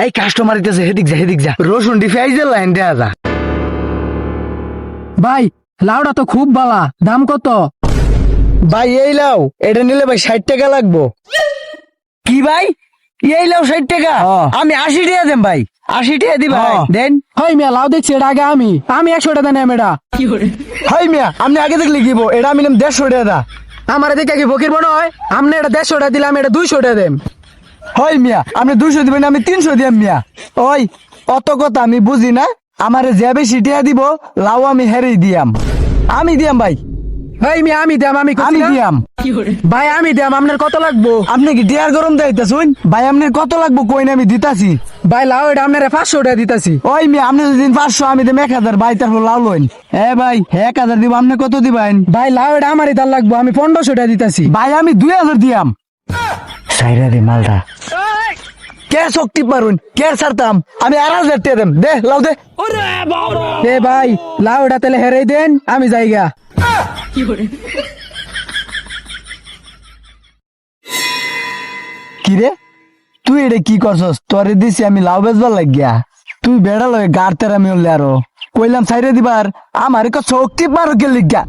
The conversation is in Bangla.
এই কাস্টমার দিতেছে, হেদিক যা রসুন ডি পেঁয়াজের লাইন দেয়া যা। ভাই লাউটা তো খুব বালা, দাম কত? ভাই এই লাউ এটা নিলে ভাই 60 টাকা লাগবো। কি ভাই এই লাউ 60 টাকা? আমি 80 টাকা দেন ভাই, 80 টাকা দি ভাই দেন। হাই মিয়া লাউ দেখছি এটা আগে আমি 100 টাকা নেম এটা। হাই মিয়া আপনি আগে দেখলে কি এটা আমি নেম 150 টাকা দা। আমার দেখে কি ফকির মনে হয়? আপনি এটা 150 টাকা দিলাম, এটা 200 টাকা দেন। হয় মিয়া আপনি 200 দিবেন, আমি 300 দিয়াম মিয়া। ওই অত কথা আমি বুঝি না, আমারে যে বেশি টাকা দিব লাউ আমি হেরেই দিয়াম, আমি দিয়াম ভাই। ভাই মিয়া আমি দাম আমি আমি দিয়াম ভাই আমি দাম আপনার কত লাগবো? আপনি কি টিয়ার গরম দেয়তা শুন ভাই, আপনার কত লাগবো কইন আমি দিতাছি। ভাই লাউ এটা আপনার 500 টাকা দিতাছি। ওই মিয়া আপনি যদি 500 আমি দেম 1000 ভাই, তারপর লাউ লইন। ভাই 1000 দিব, আপনি কত দিবেন? ভাই লাউ এটা আমারই দাম লাগবো, আমি 1500 টাকা দিতাছি। ভাই আমি 2000 দিয়াম। সাইরা দে মালটা কে শক্তি পারুন কে ছাড়তাম, আমি 1000 টাকা দেম, দে লাউ দে। এ ভাই লাউ এটা তাহলে হেরাই দেন, আমি যাইগা। কি রে তুই এটা কি করছস? তোরে দিছি আমি লাউ বেচবার লাগিয়া, তুই বেড়া লয় গার তেরা আমি হলে আরো কইলাম সাইরে দিবার, আমার শক্তি পারো কে লিগা।